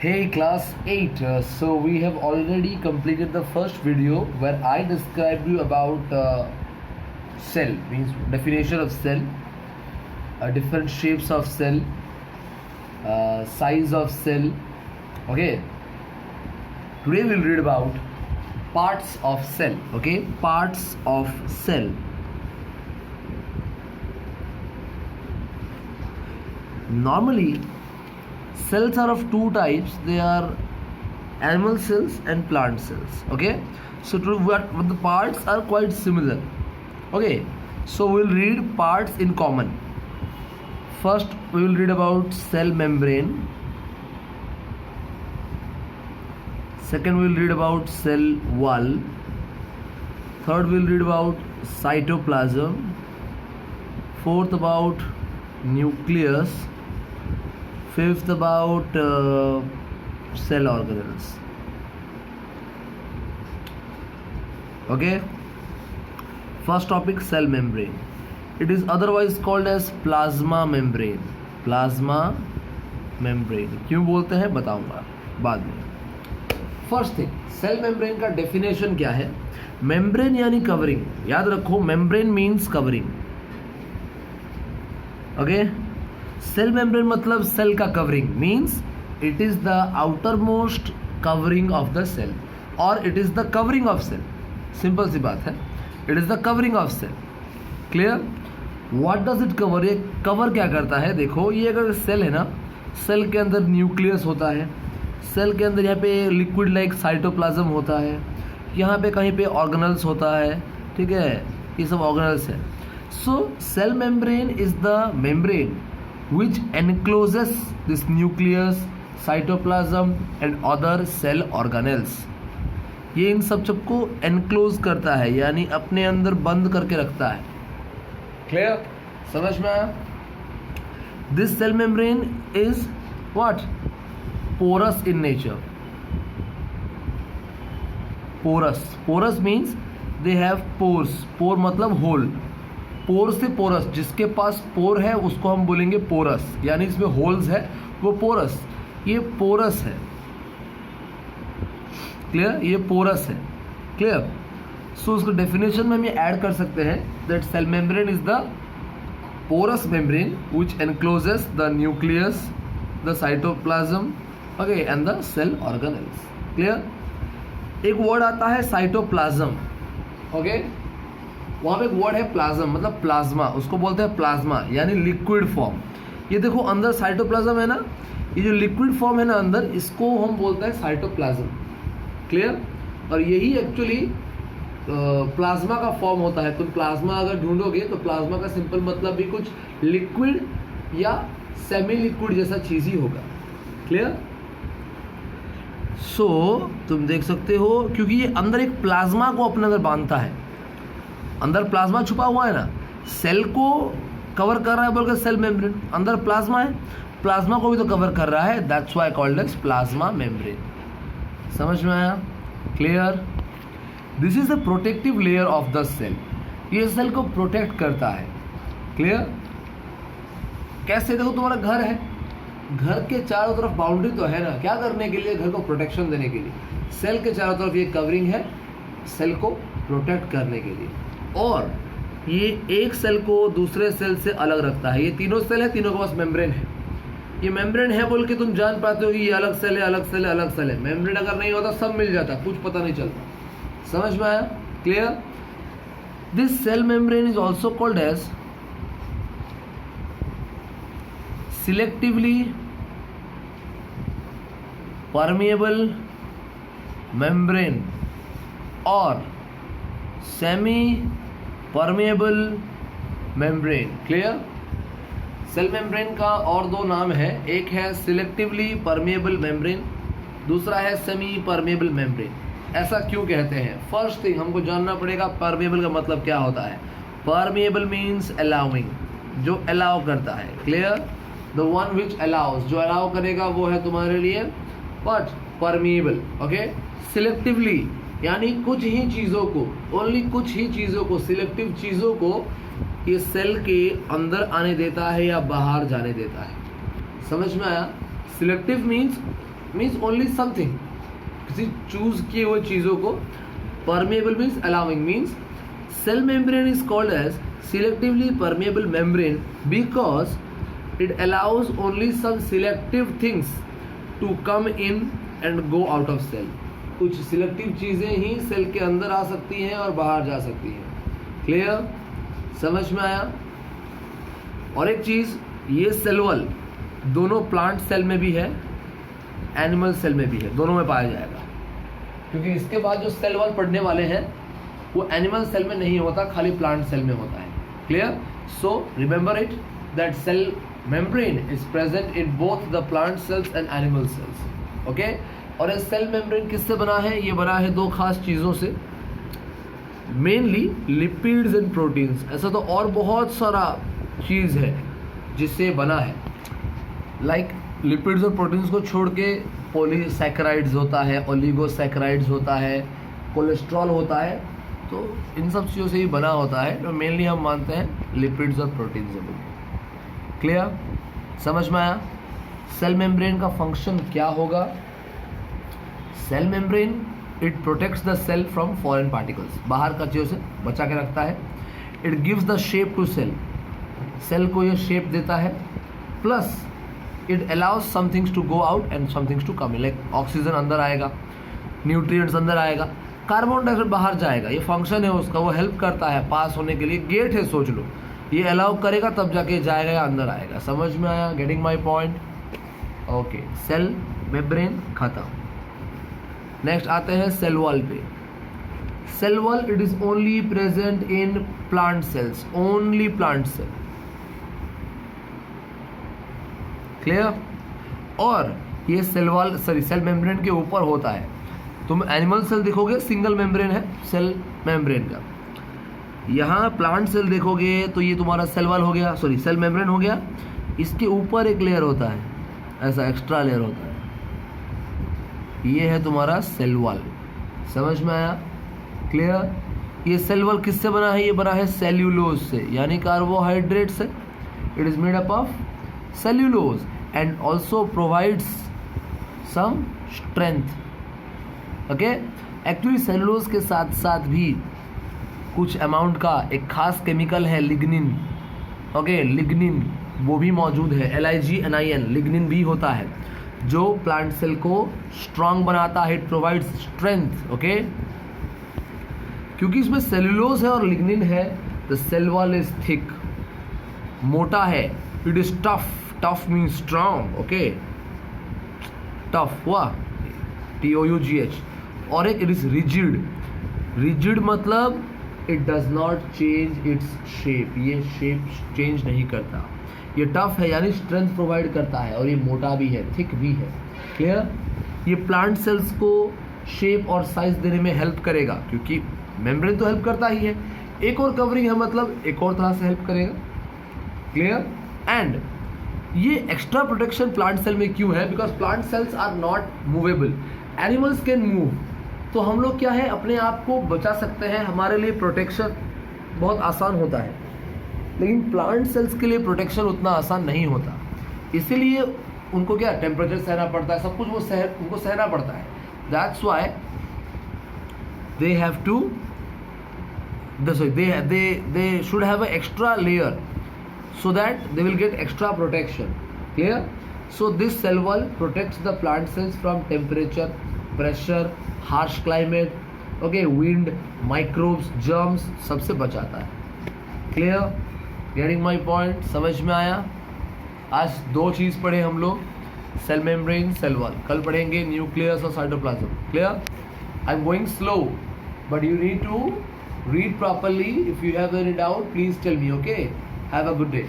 Hey class 8, so we have already completed the first video where I described you about cell, means definition of cell, different shapes of cell, size of cell. Okay, today we'll read about parts of cell. Okay, parts of cell. Normally cells are of two types. They are animal cells and plant cells. Okay, so what the parts are quite similar. Okay, so we'll read parts in common. First we will read about cell membrane. Second we will read about cell wall. Third we will read about cytoplasm. Fourth about nucleus. Fifth about cell organelles. Okay, first topic, cell membrane. It is otherwise called as plasma membrane. Plasma membrane क्यों बोलते हैं बताऊंगा बाद में. First thing, cell membrane का definition क्या है. Membrane यानी कवरिंग. याद रखो, membrane means covering. Okay, cell membrane मतलब सेल का covering. Means it is the outer most covering of the cell और it is the covering of cell. Simple सी बात है, it is the covering of cell. Clear. What does it cover. ये cover क्या करता है. देखो, ये अगर सेल है ना, सेल के अंदर न्यूक्लियस होता है. सेल के अंदर यहाँ पे लिक्विड लाइक साइटोप्लाज्म होता है. यहाँ पे कहीं पे ऑर्गेनल्स होता है. ठीक है, ये सब ऑर्गेनल्स है. So cell membrane is the membrane which encloses this nucleus, cytoplasm and other cell organelles. ये इन सबको enclose करता है, यानी अपने अंदर बंद करके रखता है. क्लियर, समझ में आया. This cell membrane is what, porous in nature. porous means they have pores. pore मतलब होल. पोर से पोरस, जिसके पास पोर है उसको हम बोलेंगे पोरस, यानी इसमें होल्स है वो पोरस. ये पोरस है. क्लियर, ये पोरस है. क्लियर. सो उसको डेफिनेशन में हम ये ऐड कर सकते हैं that cell membrane is the porous membrane which encloses the nucleus, the cytoplasm, okay, and the cell organelles. Clear. एक वर्ड आता है साइटोप्लाज्म. ओके, वहाँ पे एक वर्ड है प्लाज्म, मतलब प्लाज्मा. उसको बोलते हैं प्लाज्मा, यानी लिक्विड फॉर्म. ये देखो अंदर साइटोप्लाज्म है ना, ये जो लिक्विड फॉर्म है ना अंदर, इसको हम बोलते हैं साइटोप्लाज्म. क्लियर. और यही एक्चुअली प्लाज्मा का फॉर्म होता है. तुम प्लाज्मा अगर ढूंढोगे तो प्लाज्मा का सिंपल मतलब भी कुछ लिक्विड या सेमी लिक्विड जैसा चीज ही होगा. क्लियर. सो तुम देख सकते हो, क्योंकि ये अंदर एक प्लाज्मा को अपने अंदर बांधता है. अंदर प्लाज्मा छुपा हुआ है ना, सेल को कवर कर रहा है बोलकर सेल मेम्ब्रेन. अंदर प्लाज्मा है, प्लाज्मा को भी तो कवर कर रहा है. That's why called as plasma membrane. समझ में आया. Clear. This is the protective layer of the cell. ये सेल को प्रोटेक्ट करता है. क्लियर. कैसे. देखो, तुम्हारा घर है, घर के चारों तरफ बाउंड्री तो है ना, क्या करने के लिए, घर को प्रोटेक्शन देने के लिए. सेल के चारों तरफ ये कवरिंग है सेल को प्रोटेक्ट करने के लिए. और ये एक सेल को दूसरे सेल से अलग रखता है. ये तीनों सेल है, तीनों के पास मेम्ब्रेन है. ये मेम्ब्रेन है बोल के तुम जान पाते हो कि ये अलग सेल है, अलग सेल है, अलग सेल है. मेम्ब्रेन अगर नहीं होता सब मिल जाता, कुछ पता नहीं चलता. समझ में आया. Clear. This cell membrane is also called as selectively permeable membrane और semi permeable membrane. Clear. Cell membrane का और दो नाम है. एक है सिलेक्टिवली परमिएबल मेम्ब्रेन, दूसरा है सेमी परमिएबल मेम्ब्रेन. ऐसा क्यों कहते हैं. फर्स्ट थिंग हमको जानना पड़ेगा परमिएबल का मतलब क्या होता है. परमिएबल मीन्स अलाउइंग, जो अलाउ करता है. Clear. The one which allows, जो अलाउ करेगा वो है तुम्हारे लिए बट परमिएबल. ओके. सिलेक्टिवली यानी कुछ ही चीज़ों को, ओनली कुछ ही चीज़ों को, सिलेक्टिव चीज़ों को ये सेल के अंदर आने देता है या बाहर जाने देता है। समझ में आया? Selective means means only something, किसी चूज किए हुए चीज़ों को. Permeable means allowing, means cell membrane is called as selectively permeable membrane because it allows only some selective things to come in and go out of cell. कुछ selective चीज़ें ही cell के अंदर आ सकती हैं और बाहर जा सकती हैं. क्लियर, समझ में आया? और एक चीज़, ये सेल वॉल दोनों प्लांट सेल में भी है, एनिमल सेल में भी है, दोनों में पाया जाएगा. क्योंकि इसके बाद जो सेल वॉल पढ़ने वाले हैं वो एनिमल सेल में नहीं होता, खाली प्लांट सेल में होता है. Clear? So remember it that cell membrane is present in both the plant cells and animal cells. Okay? और ये सेल मेम्ब्रेन किससे बना है? ये बना है दो खास चीज़ों से, मेनली लिपिड्स एंड प्रोटीन्स. ऐसा तो और बहुत सारा चीज़ है जिससे बना है, लाइक लिपिड्स और प्रोटीन्स को छोड़ के पॉलीसैकेराइड्स होता है, ओलिगोसैकेराइड्स होता है, कोलेस्ट्रॉल होता है. तो इन सब चीज़ों से ही बना होता है. तो मेनली हम मानते हैं लिपिड्स और प्रोटीन से बने. क्लियर, समझ में आया? सेल मेम्ब्रेन का फंक्शन क्या होगा? Cell membrane it protects the cell from foreign particles, बाहर का चीज़ों से बचा के रखता है. It gives the shape to cell, cell को ये शेप देता है. Plus it allows some things to go out and some things to come in, like oxygen अंदर आएगा, न्यूट्रिएंट्स अंदर आएगा, कार्बन डाइऑक्साइड बाहर जाएगा. ये फंक्शन है उसका, वो हेल्प करता है पास होने के लिए. गेट है, सोच लो, ये अलाउ करेगा तब जाके जाएगा या अंदर आएगा. समझ में आया? Getting my point? Okay, cell membrane खत्म. नेक्स्ट आते हैं सेल वॉल पे. Cell wall it is only present in plant cells, only plant cell. Clear? और ये सेल वॉल सेल मेम्ब्रेन के ऊपर होता है. तुम एनिमल सेल देखोगे सिंगल मेम्ब्रेन है सेल मेम्ब्रेन का. यहाँ प्लांट सेल देखोगे तो ये तुम्हारा सेल वॉल हो गया, सॉरी सेल मेम्ब्रेन हो गया. इसके ऊपर एक लेयर होता है, ऐसा एक्स्ट्रा लेयर होता है, ये है तुम्हारा सेल वॉल. समझ में आया? क्लियर? ये सेल वॉल किससे बना है? ये बना है सेल्यूलोज से, यानी कार्बोहाइड्रेट से. It is made up of cellulose and also provides some strength. Okay, actually cellulose के साथ साथ भी कुछ अमाउंट का एक खास केमिकल है लिग्निन. ओके, लिग्निन वो भी मौजूद है, LIGNIN, लिग्निन भी होता है जो प्लांट सेल को स्ट्रांग बनाता है. It provides strength. ओके, क्योंकि इसमें सेलुलोज है और लिग्निन है, the cell wall is thick, मोटा है. It is tough, tough means strong. Okay, tough हुआ, TOUGH. और एक इट इज रिजिड. रिजिड मतलब it does not change its shape, ये शेप चेंज नहीं करता. ये टफ है यानी स्ट्रेंथ प्रोवाइड करता है, और ये मोटा भी है, थिक भी है. क्लियर? ये प्लांट सेल्स को शेप और साइज देने में हेल्प करेगा, क्योंकि मेम्ब्रेन तो हेल्प करता ही है, एक और कवरिंग है मतलब एक और तरह से हेल्प करेगा. क्लियर? एंड ये एक्स्ट्रा प्रोटेक्शन प्लांट सेल में क्यों है? Because plant cells are not movable, animals can move. तो हम लोग क्या है, अपने आप को बचा सकते हैं, हमारे लिए प्रोटेक्शन बहुत आसान होता है. लेकिन प्लांट सेल्स के लिए प्रोटेक्शन उतना आसान नहीं होता, इसीलिए उनको क्या टेम्परेचर सहना पड़ता है, सब कुछ वो उनको सहना पड़ता है. That's why they have to they should have an extra layer so that they will get extra protection. Clear? So this cell wall protects the plant cells from temperature, pressure, harsh climate, okay, wind, microbes, germs, सबसे बचाता है. Clear? Getting my point? समझ में आया? आज दो चीज़ पढ़े हम लोग, सेल मेम्ब्रेन, सेल वॉल. कल पढ़ेंगे न्यूक्लियस और cytoplasm. Clear? I'm going slow, but you need to read properly. If you have any doubt, please tell me. Okay? Have a good day.